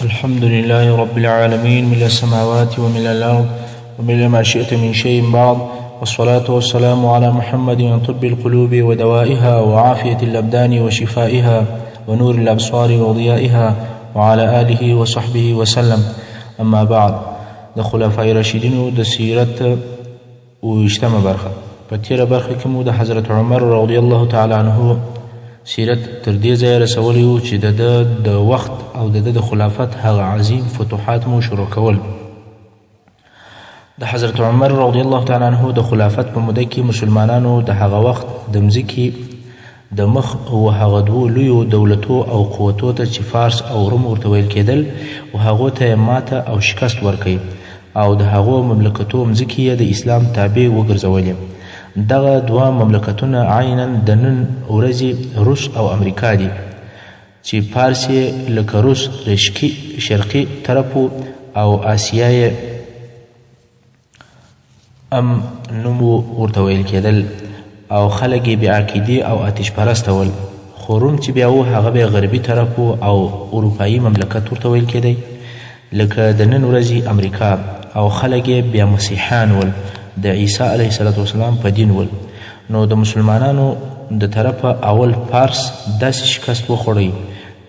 الحمد لله رب العالمين ملء السماوات وملء الأرض وملء ما شئت من شيء بعد، والصلاة والسلام على محمد طب القلوب ودوائها وعافية الأبدان وشفائها ونور الأبصار وضيائها وعلى آله وصحبه وسلم. أما بعد، د خلفای راشدینو د سیرت اوویشتمه برخه. په تېره برخه کې مو د حضرت عمر رضی الله تعالی عنه سیرت تر دې ځایه رسولی و چې د وخت او د خلافت هغه عظیم فتوحات مو شروع کول. د حضرت عمر رضی الله تعالی عنه د خلافت په موده کې مسلمانانو د هغه وخت د مځکې د مخ و هغه دوو لویو دولتو او قوتو ته چې فارس او روم ورته ویل کېدل و هغو ته یې ماته او شکست ورکوي او د هغو مملکتو مځکې یې د اسلام تابع وګرځولې. دغه دوه مملکتونه عینا د نن ورځې روس او امریکا دي چې فارس یې لکه روس د شرقي طرفو او آسیا یې نوم ورته ویل کېدل او خلک یې بېعقیدې او آتش پرسته ول. خو روم چې بیا و هغه به غربي طرفو او اروپایي مملکت ورته ویل کېدی لکه د نن ورځې امریکا، او خلک یې بیا مسیحیان ول، د عیسی علیه السلام په دین ول. نو د مسلمانانو د طرفه اول فارس داسې شکست وخوړی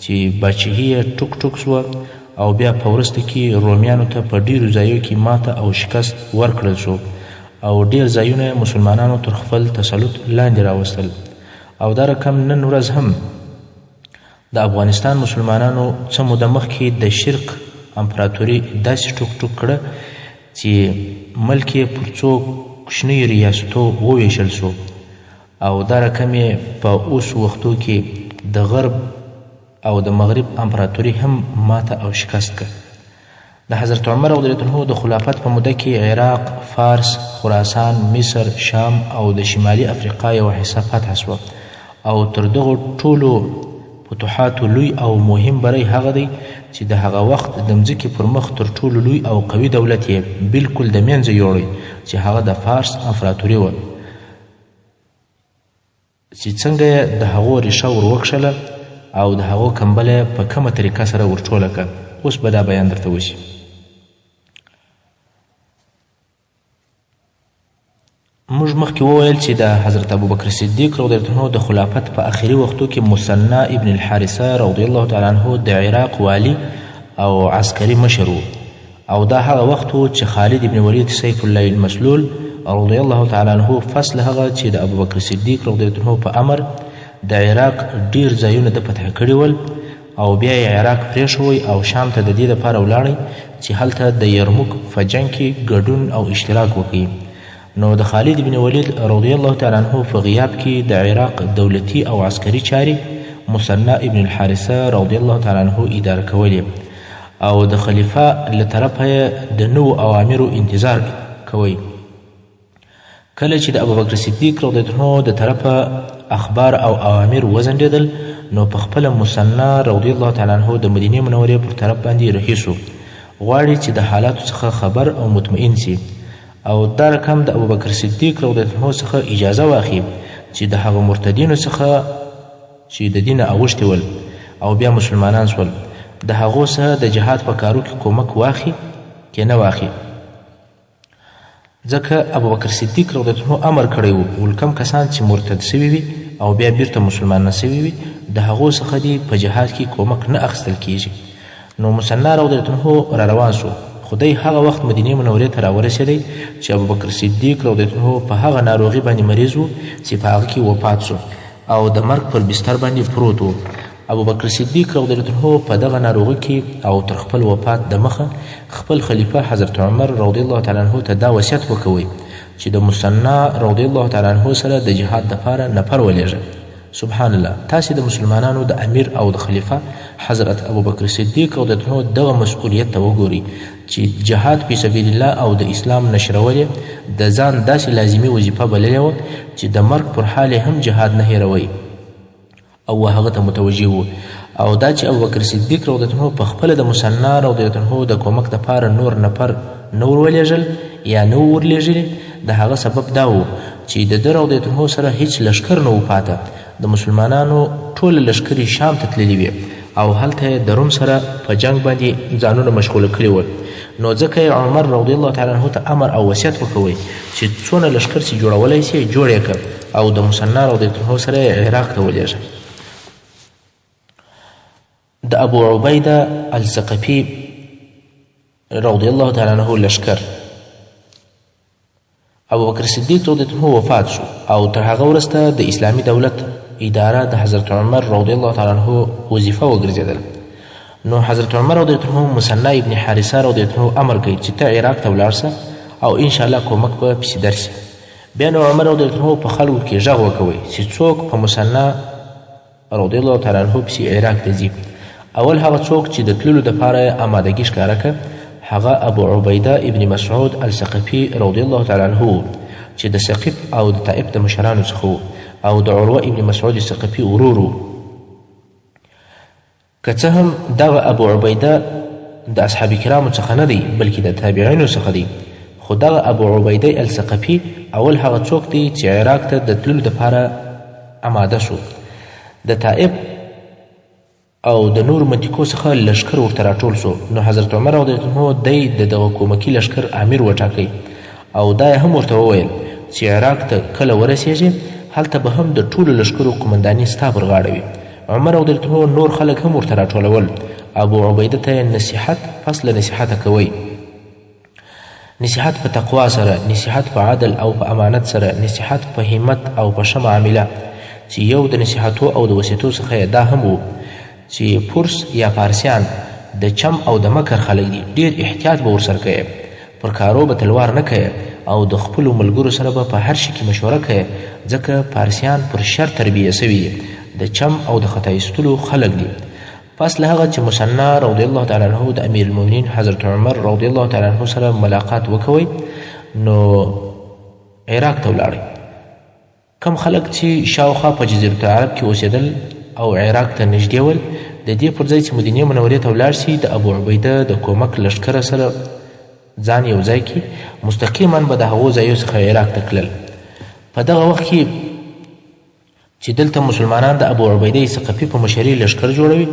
چې باچهي یې ټوک ټوک سوه او بیا په وروسته کې رومیانو ته په ډیرو ځایو کې ماته او شکست ورکړل شو او ډیر ځایونه مسلمانانو تر خپل تسلط لاندې راوستل. او دا رقم نن ورځ هم د افغانستان مسلمانانو څه موده مخکې د شرق امپراتوري داسې ټوک ټوک کړه چې ملک یې پر څو کوچنیو ریاستو وویشل شو او دا رقم یې په اوس وختو کې د غرب او د مغرب امپراتوري هم ماته او شکست کړ. د حضرت عمر رضی الله عنه د خلافت په موده کې عراق، فارس، خراسان، مصر، شام او د شمالي افریقا یوه حصه فتح شوه. او تر دغو ټولو فتوحاتو لوی او مهم بری هغه دی چې د هغه وخت د مځکې پر مخ تر ټولو لوی او قوي دولت یې بلکل د منځه یوړی چې هغه د فارس امپراتوري وه چې څنګه یې د هغو ریښه ور وکښله او د هغو کمبله په کومه طریقه سره ور ټوله کړه. اوس به دا بیان درته وشي. موږ مخکې وویل چې د حضرت ابوبکر صدیق رضی الله عنه د خلافت په آخري وختو کې مثنی ابن الحارثه رضی الله تعالی عنه د عراق والی او عسکري مشر و، او دا هغه وخت و چې خالد ابن ولید سیف الله المسلول رضی الله تعالی عنه فصل هغه چې د ابوبکر صدیق رضی الله عنه په امر د عراق ډیر ځایونه د فتح کړي ول او بیا یې عراق پرېښوی او شام ته د دې دپاره ولاړی چې هلته د یرموک په جنګ کې ګډون او اشتراک وکړي. نو د خالد بن ولید رضی الله تعالی عنه په غیاب کې د عراق دولتي او عسکري چارې مثنی ابن الحارثه رضی الله تعالی عنه اداره کولې او د خلیفه له طرفه یې د نوو اوامرو انتظار کوي. کله چې د ابوبکر صدیق رضی الله عنه د طرفه اخبار او اوامر وزنډېدل نو په خپله مثنی رضی الله تعالی عنه د مدینې منورې پر طرف باندې رهي شو، غواړي چې د حالاتو څخه خبر او مطمئن سي او دا رقم د ابوبکر صدیق رضی الله عنه څخه اجازه واخلي چې د هغه مرتدینو څخه چې د دینه اوښتي ول او بیا مسلمانان شول د هغو څخه د جهاد په کارو کې کومک واخلي که نه واخلي. ځکه ابوبکر صدیق رضی الله عنه امر کړی و ولکم کسان چې مرتد سوي وي او بیا بیرته مسلمان نه سوي وي د هغو څخه دې په جهاد کې کومک نه اخیستل کیږي. نو مثنی رضی الله عنه را روان شو. خدای هغه وخت مدینې منورې ته راورسېدی چې ابوبکر صدیق رضی الله عنه په هغه ناروغي باندې مریض و چې په هغه کې وفات شو او د مرګ پر بستر باندې پروت و. ابوبکر صدیق رضی الله عنه په دغه ناروغي کې او تر خپل وفات د مخه خپل خلیفه حضرت عمر رضی الله تعالی عنه ته دا وصیت وکوي چې د مثنی رضی الله تعالی عنه سره د جهاد دپاره نفر ولېږه. سبحان الله، تاسې د مسلمانانو د امیر او د خلیفه حضرت ابوبکر صدیق رضی الله عنه دغه مسؤلیت ته وګوري چې جهاد فی سبیل الله او د اسلام نشرول د ځان داسې لازمي وظیفه بللې وه چې د مرګ پر حال هم جهاد نه هیروي او هغه ته متوجه و. او دا چې ابوبکر صدیق رضی الله عنه په خپله د مثنی رضی الله عنه د کومک دپاره نور نفر نه ورولېږل یا نه ورلېږلي د هغه سبب دا و چې د ده رضی الله عنه سره هیڅ لښکر نه و پاته. د مسلمانانو ټول لښکرې شام ته تللي وې او هلته د روم سره په جنگ باندې ځانونه مشغوله کړي ول. نو ځکه یې عمر رضی الله تعالی عنه ته امر او وصیت وکوی چې څونه لښکر چې جوړولی سي جوړ یې کړ او د مثنی رضی الله عنه سره یې عراق ته ولېږه. د ابو عبیده الثقفي رضی الله تعالی عنه لښکر ابو بکر صدیق رضی الله عنه وفات شو او تر هغه وروسته د اسلامي دولت اداره د حضرت عمر رضی الله تعالی عنه وظیفه وګرځېدل. نو حضرت عمر رضی الله عنه مثنی ابن حارثه رضی الله عنه امر کوي چې ته عراق ته ولاړ سه او انشاءالله کومک به پسې درسي. بیا نو عمر رضی الله عنه په خلکو کې غږ وکوي چې څوک په مثنی رضی الله تعالی عنه پسې عراق ته ځي. اول هغه څوک چې د تللو دپاره امادګي ښکاره کړه هغه ابو عبیده ابن مسعود الثقفي رضی الله تعالی عنه چې د ثقیف او د طائف د مشرانو څخه او د عروه ابن مسعود الثقفي ورور و. که څه هم دغه ابو عبیده د اصحاب کرامو څخه نه دی بلکې د تابعینو څخه دی، خو دغه ابو عبیده الثقفي اول هغه څوک دی چې عراق ته د تللو دپاره اماده شو. د طائف او د نور منطقو څخه لښکر ورته راټول سو. نو حضرت عمر رضی الله عنه دی د دغه کومکي لښکر امیر وټاکی او دا یې هم ورته وویل چې عراق ته کله ورسیږي هلته به هم د ټولو لښکرو قمنداني ستا پر غاړه وي. عمر رضی الله عنه نور خلک هم ورته راټولول. ابو عبیده ته نصیحت پس له نصیحته کوي، نصیحت په تقوا سره، نصیحت په عدل او په امانت سره، نصیحت په همت او په ښه معامله. چې یو د نصیحتو او د وصیتو څخه دا هم و چې پرس یا پارسیان د چم او د مکر خلک دي، ډیر احتیاط به ورسره کوي، پر کارو به تلوار نه کوي او د خپلو ملګرو سره به په هر شي کې مشوره کوي ځکه پارسیان پر شر تربیه سوي دي، د چم او د خطا ایستلو خلک دي. پس له هغه چې مثنی رضی الله تعالی عنه د امیر المؤمنین حضرت عمر رضی الله تعالی عنه سره ملاقات وکوي نو عراق ته ولاړی. کم خلک چې شاوخوا په جزیرة العرب کې اوسېدل او عراق ته نږدې ول د دې پر ځای چې مدینې منورې ته ولاړ شي د ابو عبیده د کومک لښکره سره ځان یو ځای کړي مستقیما به د هغو ځایو څخه عراق ته تلل. په دغه وخت کې چې دلته مسلمانان د ابو عبیده ثقفي په مشرۍ لښکر جوړوي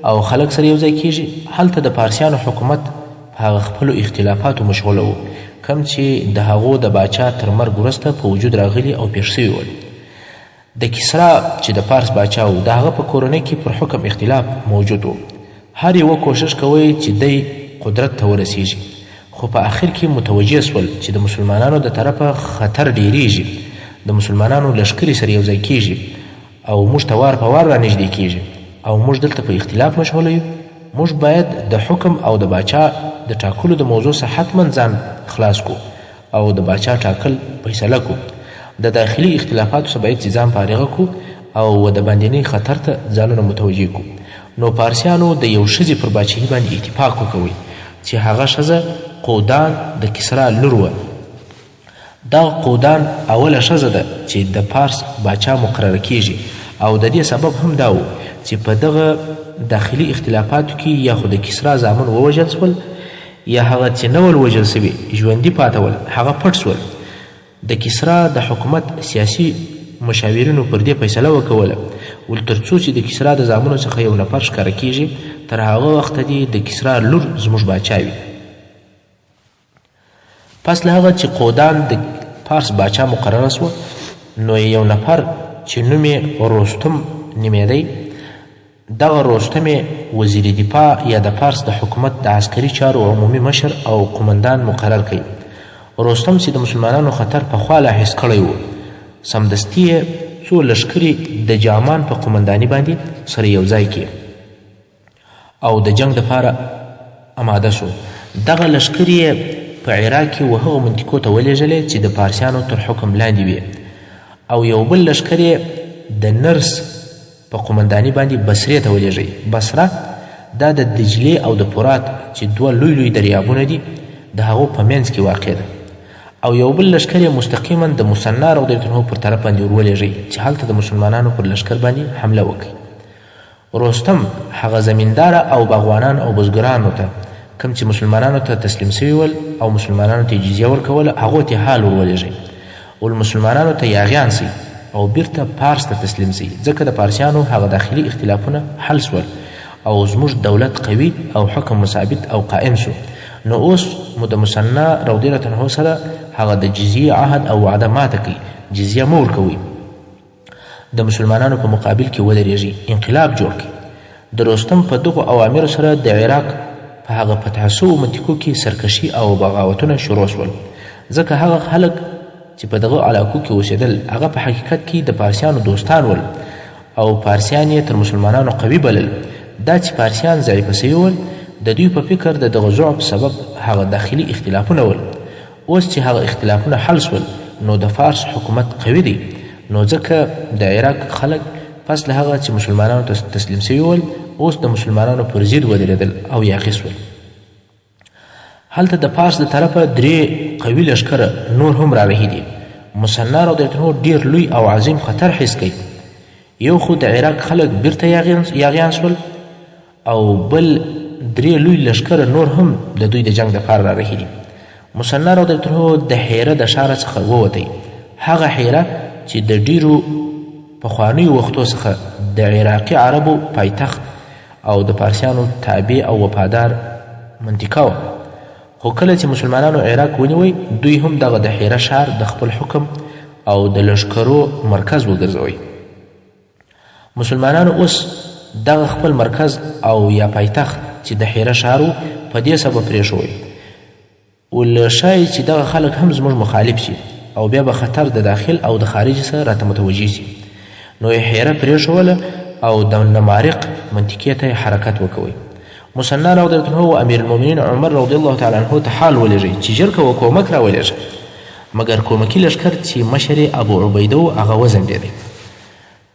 او خلک سره یو ځای کیږي، هلته د پارسیانو حکومت په هغه خپلو اختلافاتو مشغوله و کم چې د هغو د باچا تر مرګ وروسته په وجود راغلي او پېښ سوي ول. د کسرا چې د پارس باچا و د هغه په کورنۍ کې پر حکم اختلاف موجود و. هر یوه کوشش کوي چې دی قدرت ته ورسیږي، خو په آخر کې متوجه سول چې د مسلمانانو د طرفه خطر ډیریږي، د مسلمانانو لښکرې سره یو ځای کیږي او موږ ته وار په وار رانږدې کیږي او موږ دلته په اختلاف مشغوله یو. موږ باید د حکم او د باچا د ټاکلو د موضوع څخه حتما ځان خلاص کو او د باچا ټاکل فیصله کو. د داخلي اختلافاتو څخه باید ځان فارغه کو او د باندنۍ خطر ته ځانونه متوجه کو. نو پارسیانو د یو ښځې پر باچهي باندې اتفاق وکوي چې هغه ښځه قودان د کسرا لور وه. دغه قودان اوله ښځه ده چې د پارس باچا مقرره کیږي او د دې سبب هم دا و چې په دغه داخلي اختلافاتو کې یا خو د کسرا زامن ووژل سول یا هغه چې نه ول وژل سوي ژوندي پاته ول هغه پټ سول. د کسرا د حکومت سیاسي مشاورینو پر دې فیصله وکوله ول تر څو چې د کسرا د زامنو څخه یو نفر ښکاره کیږي تر هغه وخته دې د کسرا لور زموږ باچا وي. پس له هغه چې قودان د پارس باچا مقرره سوه نو یو نفر چې نوم یې رستم نومېدی، دغه رستم وزیر دفاع یا د پارس د حکومت د عسکري چارو عمومي مشر او قمندان مقرر کړي. رستم چې د مسلمانانو خطر پخوا لا حس کړی و سمدستي یې څو لښکرې د جامان په قمنداني باندې سره یو ځای کړي او د جنگ دپاره اماده سو. دغه لښکرې یې په عراق کې و هغو منطقو ته ولېږلې چې د پارسیانو تر حکم لاندې وي او یو بل لښکر یې د نرس په قمنداني باندې بصرې ته ولېږئ. بصره دا د دجلې او د فرات چې دوه لوی لوی دریابونه دي د هغو په منځ کې واقع ده او یو بل لښکر یې مستقیما د مثنی رضی الله عنه پر طرف باندې ورولېږئ چې هلته د مسلمانانو پر لښکر باندې حمله وکړي. رستم هغه زمینداره او باغوانان او بزګرانو ته کوم چې مسلمانانو ته تسلیم سوي ول او مسلمانانو ته جزیه ورکوله هغو ته حال ورولېږئ ول مسلمانانو ته یاغیان سي او بیرته پارس ته تسلیم سي ځکه د پارسیانو هغه داخلي اختلافونه حل سول او زموږ دولت قوي او حکم مثابت او قائم سو. نو اوس مو د مثنی رضی الله عنه سره هغه د جزیې عهد او وعده ماته کوي، جزیه مه ورکوئ، د مسلمانانو په مقابل کې ودرېږي، انقلاب جوړ کړي. د رستم په دغو اوامرو سره د عراق په هغه فتح سوو منطقو کې سرکشي او بغاوتونه شروع شول، ځکه هغه خلک چې په دغه علاقو کې اوسېدل هغه په حقیقت کې د پارسیانو دوستان ول او پارسیان یې تر مسلمانانو قوي بلل. دا چې پارسیان ضعیفه سوي ول د دوی په فکر د دغه ضعف سبب هغه داخلي اختلافونه ول. اوس چې هغه اختلافونه حل سول نو د فارس حکومت قوي دی، نو ځکه د عراق خلک پس له هغه چې مسلمانانو ته تسلیم سوي ول اوس د مسلمانانو پر ضد ودرېدل او یاغي سول. هلته د پارس د طرفه 3 قوي لښکره نور هم رارهي دي. مثنی رضی الله عنه ډېر لوی او عظیم خطر حس کوي. یو خو د عراق خلک بیرته یاغیان سول او بل 3 لوی لښکره نور هم د دوی د جنگ دپاره رارهي دي. مثنی رضی الله عنه د حیره د ښاره څخه ووتی. هغه حیره چې د ډیرو پخوانیو وختو څخه د عراقي عربو پایتخت او د پارسیانو تابع او وفادار منطقه وه، خو کله چې مسلمانانو عراق ونیوی دوی هم دغه د حیره ښار د خپل حکم او د لښکرو مرکز وګرځوی. مسلمانانو اوس دغه خپل مرکز او یا پایتخت چې د حیره ښار و په دې سبب پرېښوی، ولښایي چې دغه خلک هم زموږ مخالف شي او بیا به خطر د داخل او د خارج څخه راته متوجه شي. نو یې حیره پرېښوله او د نمارق منطقې ته حرکت وکوئ. مثنی رضی الله عنه و امیر المؤمنین عمر رضی الله تعالی عنه ته حال ولېږئ چې ژر کوه کومک راولېږه، مګر کومکي لښکر چې مشر یې ابو عبیده و هغه وځنډېدی.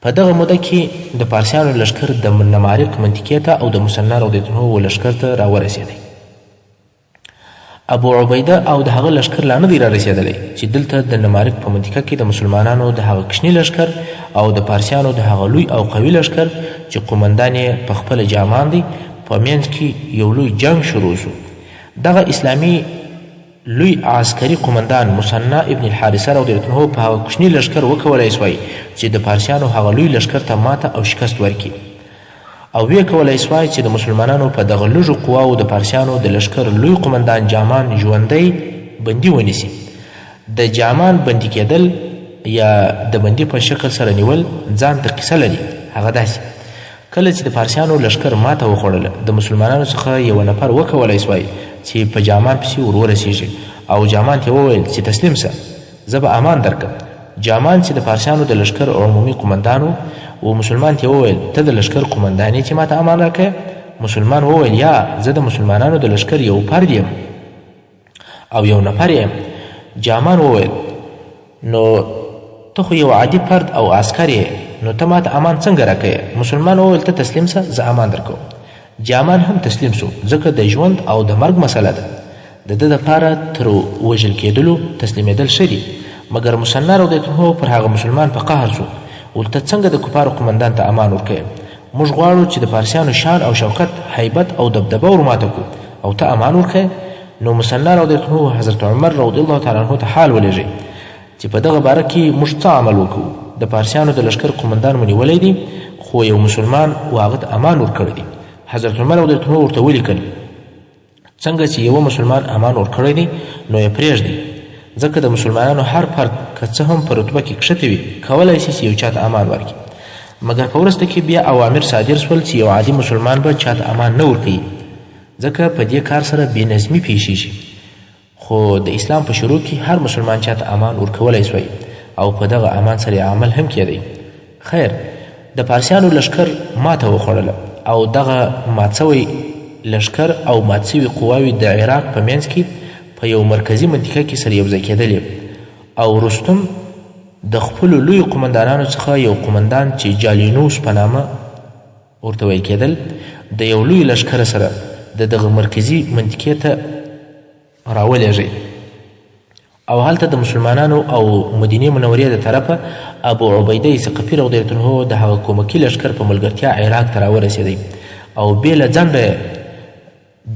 په دغه موده کې د پارسیانو لښکر د نمارق منطقې ته او د مثنی رضی الله عنه و لښکر ته راورسېدی. ابو عبیده او د هغه لښکر لا نه دی رارسېدلی چې دلته د نمارق په منطقه کې د مسلمانانو د هغه کوچني لښکر او د پارسیانو د هغه لوی او قوي لښکر چې قومندان یې په خپله جامان دی په منځ کې یو لوی جنگ شروع شو. دغه اسلامي لوی عسکري قومندان مثنی ابن الحارثه رضی الله عنه په هغه کوچني لښکر وکولی سوی چې د پارسیانو هغه لوی لښکر ته ماته او شکست ورکړي، او ویې کولی سوای چې د مسلمانانو په دغه لږو قواو د پارسیانو د لښکر لوی قومندان جامان ژوندی بندي ونیسي. د جامان بندي کېدل یا د بندي په شکل سره نیول ځان ته قصه لري. هغه داسې کله چې د پارسیانو لښکر ماته وخوړله د مسلمانانو څخه یو نفر وکولی سوای چې په جامان پسې ورورسېږي او جامان ته وویل چې تسلیم سه، زه به امان درکړم. جامان چې د پارسیانو د لښکر عمومي قومندان و مسلمان ته وویل ته د لښکر قومندان چې ما ته امان راکړې؟ مسلمان وویل یا زه د مسلمانانو د لښکر یو فرد یم او یو نفر یم. جامان وویل نو ته خو یو عادي فرد او عسکر یې، نو ته ما ته امان څنګه راکړې؟ مسلمان وویل ته تسلیم سه، زه امان درکوم. جامان هم تسلیم سو ځکه د ژوند او د مرګ مسله ده. د ده دپاره تر وژل کېدلو تسلیمېدل ښه دي، مګر مثنی رضی الله عنه پر هغه مسلمان په قهر سو، ولته څنګه د کفارو قومندان ته امان ورکوې؟ موږ غواړو چې د پارسیانو شان او شوکت، هیبت او دبدبه ورماته کړو او ته امان ورکوې؟ نو مثنی رضی الله عنه حضرت عمر رضی الله تعالی عنه ته حال ولېږئ چې په دغه باره کې موږ څه عمل وکړو. د پارسیانو د لښکر قومندان مو نیولی دی خو یو مسلمان و هغه ته امان ورکړی دی. حضرت عمر رضی الله عنه ورته ولیکل څنګه چې یوه مسلمان امان ورکړی دی نو یې پرېږدئ، ځکه د مسلمانانو هر فرد که څه هم په رتبه کې کښته وي کولی شي چې یو چا ته امان ورکړي. مګر په وروسته کې بیا اوامر صادر سول چې یو عادي مسلمان به چا ته امان نه ورکوي، ځکه په دې کار سره بې نظمي پیښیږي. خو د اسلام په شروع کې هر مسلمان چا ته امان ورکولی سوی او په دغه امان سره عمل هم کېدی. خیر، د پارسیانو لښکر ماته وخوړله او دغه مات سوی لښکر او مات سوي قواوې د عراق په منځ کې په یو مرکزي منطقه کې سره یوځای کېدلې، او رستم د خپلو لویو قومندانانو څخه یو قومندان چې جالینوس په نامه ورته ویل کېدل د یو لوی لښکر سره د دغه مرکزي منطقې ته راولېږئ، او هلته د مسلمانانو او مدینې منورې د طرفه ابو عبیده ثقفي رضی الله عنه د هغه کومکي لښکر په ملګرتیا عراق ته راورسېدی او بې له ځنډه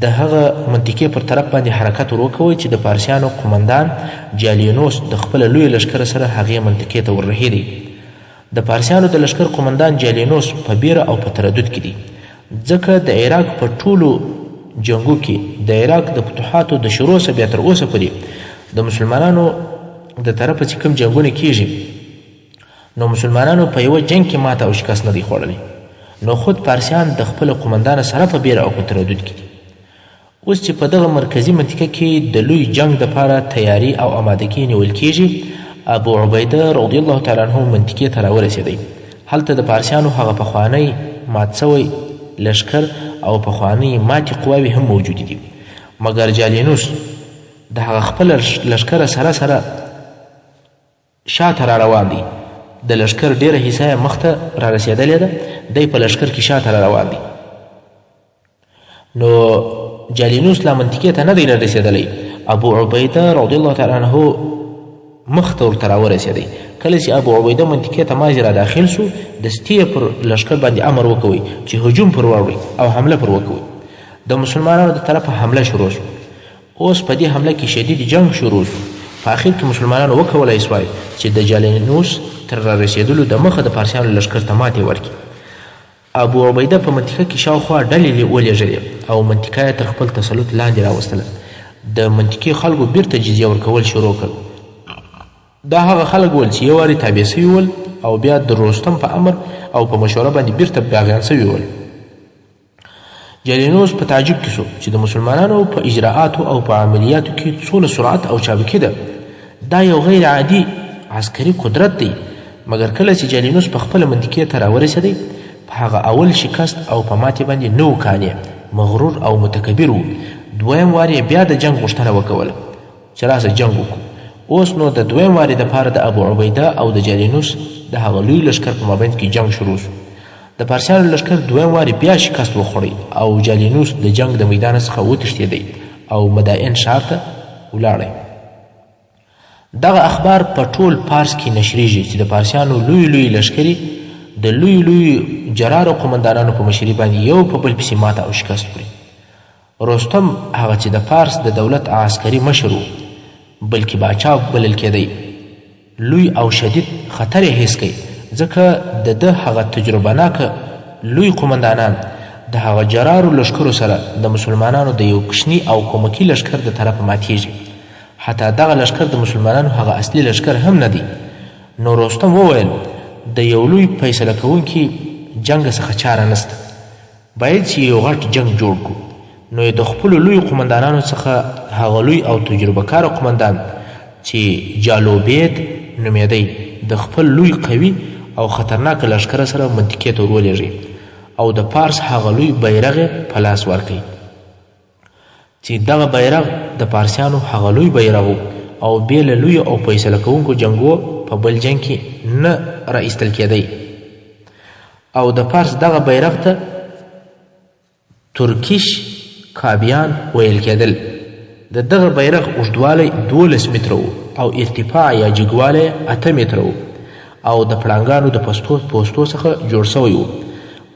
د هغه منطقې پر طرف باندې حرکت وروکوئ چې د پارسیانو قومندان جالینوس د خپله لوی لښکر سره هغې منطقې ته وررهېدی. د پارسیانو د لښکر قومندان جالینوس په بیره او په تردد کې دی. ځکه د عراق په ټولو جنګو کې د عراق د فتوحاتو د شروع څخه بیا تر اوسه پورې د مسلمانانو د طرفه چې کوم جنګونه کیږي نو مسلمانانو په یوه جنګ کې ماته او شکست نه دی خوړلی نو خود پارسیان د خپل قومندانه سره په بیره او په تردد کې دي اوس چې په دغه مرکزي منطقه کې د لوی جنگ دپاره تیاری او آمادګي نیول کیږي ابو عبیده رضی الله تعالی عنه منطقې ته راورسېدی هلته د پارسیانو هغه پخوانی مات سوی لشکر او پخوانی ماتې قواوې هم موجودې دي مګر جالینوس د هغه خپل لشکره سره سره شاته را روان دی د لشکر ډیره حصه یې مخته را رسېدلې ده دی په لشکر کې شاته را روان دی نو جالینوس لا منطقې ته نه دی رسېدلی ابو عبیده رضی الله تعالی عنه مخته ورته راورسېدی کله چې ابو عبیده منطقې ته مازې را داخل سو دستي پر لشکر باندې امر وکوئ چې هجوم پر واوړئ او حمله پر وکوئ د مسلمانانو د طرفه حمله شروع سو اوس په دې حمله کې شدید جنگ شروع سو په اخر کې مسلمانانو وکولی سوای چې د جالینوس تر رارسېدلو د مخه د پارسیانو لشکر ته ماتې ورکړي ابو عبیده په منطقه کې شاوخوا ډلې ولېږلې او منطقه یې تر خپل تسلط لاندې راوستله د منطقې خلکو بیرته جزیه ورکول شروع کړ دا هغه خلک ول چې یو وارې تابع سوي ول او بیا د رستم په امر او په مشوره باندې بیرته باغیان سوي ول جالینوس په تعجب کې سو چې د مسلمانانو په اجراءاتو او په عملیاتو کې څونه سرعت او چابکي ده دا یو غیر عادي عسکري قدرت دی مګر کله چې جالینوس په خپله منطقې ته راورسېدی په هغه اول شکست او په ماتې باندې نه و کانې مغرور او متکبر و دویم وار یې بیا د جنګ غوښتنه وکوله چې راسه جنګ وکړو اوس نو د دویم وارې دپاره د ابو عبیده او د جالینوس د هغه لوی لشکر په مابین کې جنګ شروع شو د پارسیانو لشکر دویم وارې بیا شکست وخوړی او جالینوس د جنګ د میدان څخه وتښتېدی او مدائن ښار ته ولاړی دغه اخبار په ټول پارس کې نشریږي چې د پارسیانو لوی لوی لشکرې د لوی لوی جرارو قمندانانو په مشري باندې یو په بل پسې ماته او شکست کړي رستم هغه چې د پارس د دولت عسکري مشر و بلکې باچا بلل کېدی لوی او شدید خطر یې حس کوي ځکه د ده هغه تجربهناکه لوی قمندانان د هغه جرارو لشکرو سره د مسلمانانو د یو کوچني او کومکي لشکر د طرفه ماتیږي حتی دغه لشکر د مسلمانانو هغه اصلي لشکر هم نه دی نو رستم وویل د یو لوی فیصله کوونکي جنګ څخه چاره نسته باید چې یو غټ جنګ جوړ کړو نو د خپلو لوی قمندانانو څخه هغه لوی او تجربه کار قمندان چې جالوبید نومېدی د خپل لوی قوي او خطرناک لشکره سره منطقې ته ورولېږي او د پارس هغه لوی بیرغ په لاس ورکوي چې دغه بیرغ د پارسیانو هغه لوی بیرغ او بې له لویو او فیصله کوونکو جنګو په بل جنګ کې نه راایستل کېدی او د پارس دغه بیرغ ته ترکیش کابیان ویل کېدل د دغه بیرغ اوږدوالی 12 متره و او ارتفاع یا جګوالی 8 متره و او د پړانګانو د پوستو څخه جوړ سوی و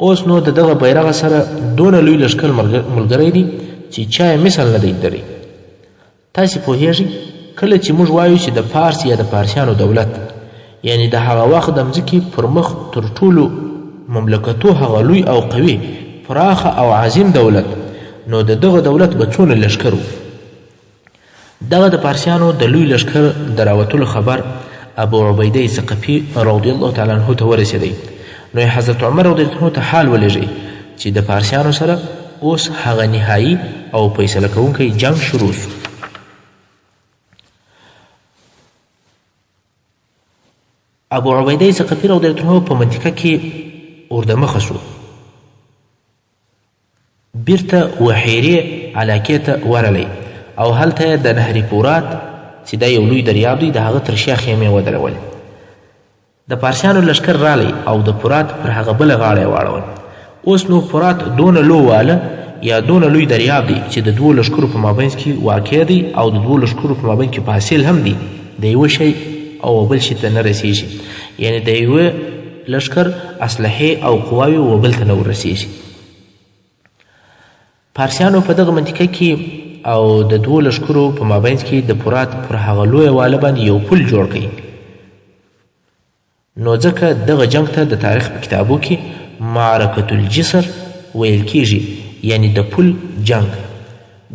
اوس نو د دغه بیرغ سره دونه لوی لښکر ملګری دی چې چا یې مثل نه دی لیدلی تاسې پوهیږئ کله چې موږ وایو چې د پارس یا د پارسیانو دولت یعنی د هغه وخت د مځکې پر مخ تر ټولو مملکتو هغه لوی او قوي پراخه او عظیم دولت نو د دغه دولت به څونه لښکر و دغه د پارسیانو د لوی لښکر د راوتلو خبر ابو عبیده ثقفي رضی الله تعالی عنه ته ورسېدی نو حضرت عمر رضی الله عنه ته حال ولېږئ چې د پارسیانو سره اوس هغه نهایي او فیصله کوونکی جنګ شروع شو ابو عبیده ثقفي رضی الله عنه په منطقه کې اوردمخه شو بیرته وحیرې علاقې ته ورغلی او هلته د نهر فرات چې دا یو لوی دریاب دی د هغه تر شا خیمې ودرولې د پارسیانو لشکر رالی او د فرات پر هغه بله غاړه یې واړول اوس نو فرات دونه لو واله یا دونه لوی دریاب دی چې د دوو لشکرو په مابینځ کې واقع دی او د دوو لشکرو په مابین کې فاصل هم دی د یوه شی او بل شي ته نه رسیږي یعنی د یوه لشکر اسلحې او قواوې و بل ته نه ورسیږي پارسیانو په دغه منطقه کې او د دوو لشکرو په مابینځ کې د فرات پر هغه لویه واله باندې یو پل جوړ کړي نو ځکه دغه جنګ ته د تاریخ په کتابو کې معرکة الجسر ویل کیږي، یعنی د پل جنگ.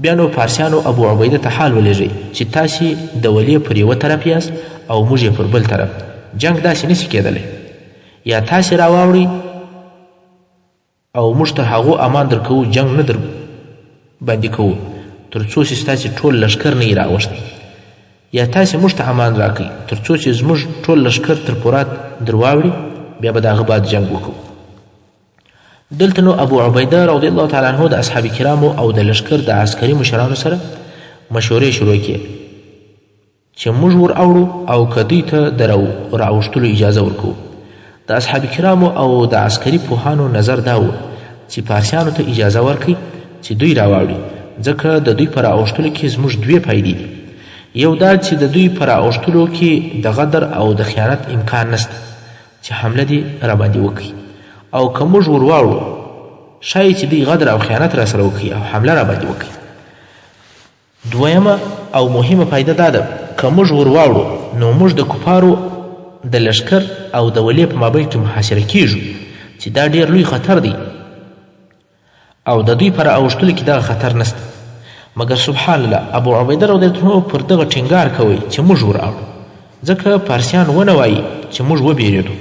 بیا نو فارسیانو ابو عبیده ته حال ولیږئ چې تاسې د ولې پر یوه طرف یاست او موږ یې پر بل طرف. جنگ داسې نشي کېدلی. یا تاسې راواوړئ او موږ تر هغو امان در کوو جنگ نه در باندې کوو تر څو چې ستاسې ټول لښکر نه یې راوښتی، یا تاسې موږ ته امان راکئ تر څو چې زموږ ټول لښکر تر فرات در واوړي، بیا به د هغه بعد جنگ وکړو. دلته نو ابو عبیده رضی الله تعالی عنه د اصحاب کرامو او د لښکر د عسکري مشرانو سره مشورې شروع کړې چې موږ ور اوړو او که دوی ته د راوښتلو اجازه ورکوو. د اصحاب کرامو او د عسکري پوهانو نظر دا و چې فارسیانو ته اجازه ورکړي چې دوی راواوړي، ځکه د دوی په راوښتلو کې زموږ دوې فایدې دي. یو دا چې د دوی په راوښتلو کې د غدر او د خیانت امکان نشته چې حمله دې راباندې وکړي، او که موږ ور واوړو ښایي چې دوی غدر او خیانت راسره وکړي او حمله راباندې وکړي. دویمه او مهمه فایده دا ده که موږ ور واوړو نو موږ د کفارو د لښکر او د ولې په مابین کې محاصره کیږو چې دا ډېر لوی خطر دی او د دوی په راوښتلو کې دغه خطر نشته. مګر سبحان الله ابو عبیده رضی الله عنه پر دغه ټینګار کوي چې موږ ور اوړو، ځکه فارسیان ونه وایي چې موږ وبېرېدو.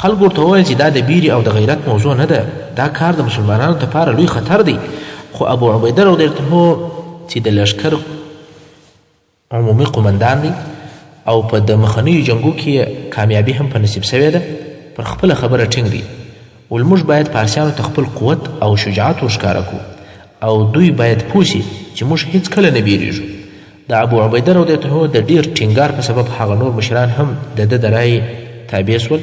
خلکو ورته وویل چې دا د بیرې او د غیرت موضوع نه ده، دا کار د مسلمانانو دپاره لوی خطر دی. خو ابو عبیده رضی الله عنه چې د لښکر عمومي قمندان دی او په د مخنیو جنګو کې کامیابي هم په نصیب سوې ده، پر خپله خبره ټینګ دی. ول موږ باید فارسیانو ته خپل قوت او شجاعت ورښکاره کړو او دوی باید پوه سي چې موږ هیڅ کله نه بیریږو. د ابو عبیده رضی الله عنه د ډېر ټینګار په سبب هغه نور مشران هم د ده د رایې تابع سول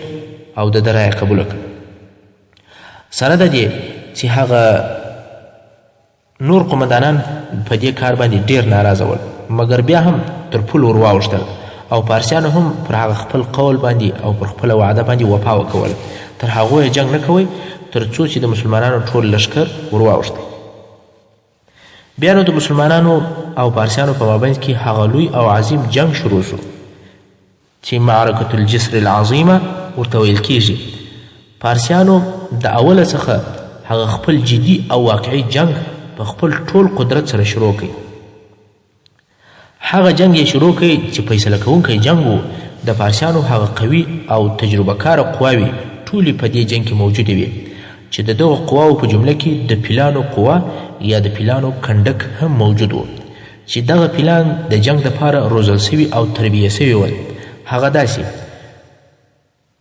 او د ده رایه قبوله کړه. سره د دې چې هغه نور قمندانان په دې کار باندې ډېر ناراضه ول، مګر بیا هم تر پل ور واوښتل او فارسیانو هم پر هغه خپل قول باندې او پر خپله وعده باندې وفا وکول. تر هغو یې جنګ نه کوئ تر څو چې د مسلمانانو ټول لښکر ور واوښتی. بیا نو د مسلمانانو او فارسیانو په مابین کې هغه لوی او عظیم جنگ شروع شو چې معرکة الجسر العظیمه ورته ویل کیږي. فارسیانو د اوله څخه هغه خپل جدي او واقعي جنگ په خپل ټول قدرت سره شروع کړي. هغه جنگ یې شروع کړي چې فیصله کوونکی جنگ و. د فارسیانو هغه قوي او تجربه کاره قواوې ټولې په دې جنگ کې موجودې وې چې د دغو قواو په جمله کې د پیلانو قوا یا د پیلانو کنډک هم موجود و چې دغه پیلان د جنگ دپاره روزل سوي او تربیه سوي ول. هغه داسې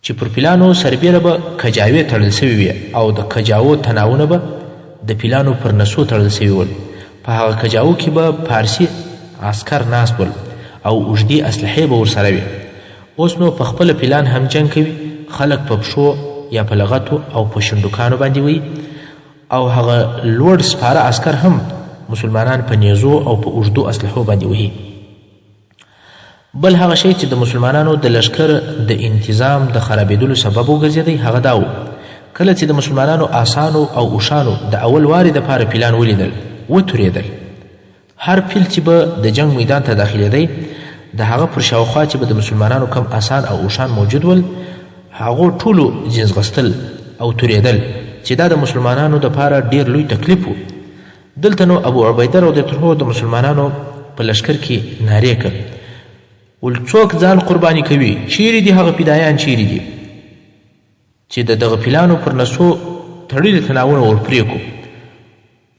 چې پر پیلانو سربیره به کجاوې تړل سوي وې او د کجاوو تناونه به د پیلانو پر نسو تړل سوي ول. په هغه کجاوو کې به فارسي عسکر ناست ول او اوږدې اسلحې به ورسره وي. اوس نو په خپله پیلان هم جنګ کوي، خلک په پښو یا په لغتو او په شندوکانو باندې وي او هغه لوړ سپاره عسکر هم مسلمانان په نیزو او په اوږدو اسلحو باندې وهي. بل هغه شی چې د مسلمانانو د لښکر د انتظام د خرابېدلو سبب وګرځېدی هغه دا و کله چې د مسلمانانو آسانو او اوښانو د اول وارې دپاره پیلان ولیدل وتورېدل. هر پیل چې به د جنگ میدان ته داخلېدی د هغه پر شاوخوا چې به د مسلمانانو کم آسان او اوښان موجود ول هغو ټولو ځینځغستل او تورېدل چې دا د مسلمانانو دپاره ډېر لوی تکلیف و. دلته نو ابو عبیده رضی الله عنه د مسلمانانو په لښکر کې نارې کړ ول څوک ځان قرباني کوي، چیرې دي هغه فدایان، چیرې دي چې د دغه پیلانو پر نسو تړلي تناونه ورپرېږو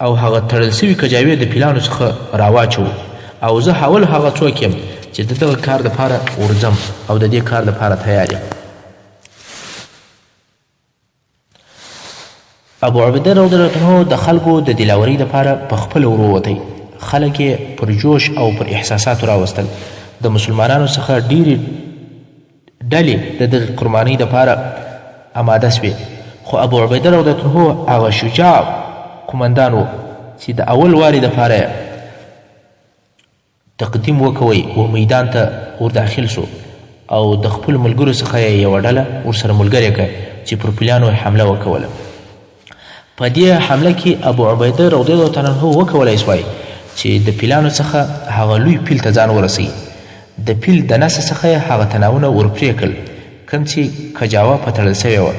او هغه تړل سوي کجاوې د پیلانو څخه راواچوو او زه حول هغه څوک یم چې د دغه کار دپاره ورځم او د دې کار دپاره تیار یم. ابو عبیده رضی الله عنه د خلکو د دلاورۍ دپاره په خپله ورووتی. خلک یې پر جوش او پر احساساتو راوستل. د مسلمانانو څخه ډېرې ډلې د دغې قربانۍ دپاره اماده سوې، خو ابو عبیده رضی الله عنه هغه شجاع قمندان و چې د اول وارې دپاره تقدیم وکوی و میدان ته ورداخل سو او د خپل ملګرو څخه یې یوه ډله ورسره ملګرې کړه چې پر پیلانو حمله وکوله. په دې حمله کې ابو عبیده رضی الله تعالی عنه وکولی سوای چې د پیلانو څخه هغه لوی پیل ته ځان ورسوي. د پیل د نسه څخه یې هغه تناونه ورپرې کړل کوم چې کجاوه په تړل سوې وه.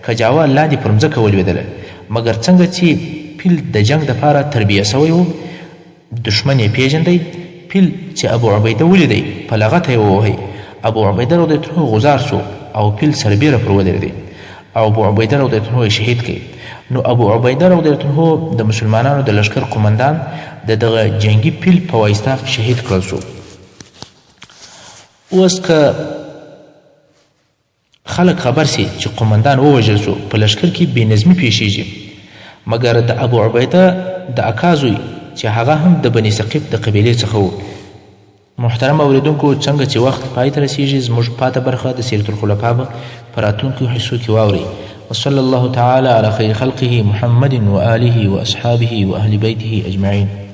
کجاوه لاندې پر مځکه ولوېدله مګر څنګه چې پیل د جنگ دپاره تربیه سوی و دشمن یې پیژندی پیل چې ابو عبیده ولیدی په لغته یې ووهی ابو عبیده رضیالله عنه غزار سو او پیل سربیره پر ودرېدی او ابو عبیده رضیالله عنه یې شهید کړي نو ابو عبیده رضیالله عنه د مسلمانانو د لشکر قمندان د دغه جنگي پیل په واسطه شهید کړل سو. اوس که خلک خبر سي چې قمندان ووژل سو په لشکر کې بېنظمي پیښیږي مګر د ابو عبیده د اکا زوی چې هغه هم د بني ثقیف د قبیلې څخه و. محترم اوریدونکو څنګه چې وخت پای ته رسیږي زموږ پاته برخه د سیرة الخلفاء به په راتلونکو حصو کې واورئ. وصلى الله تعالى على خير خلقه محمد وآله وأصحابه وأهل بيته أجمعين.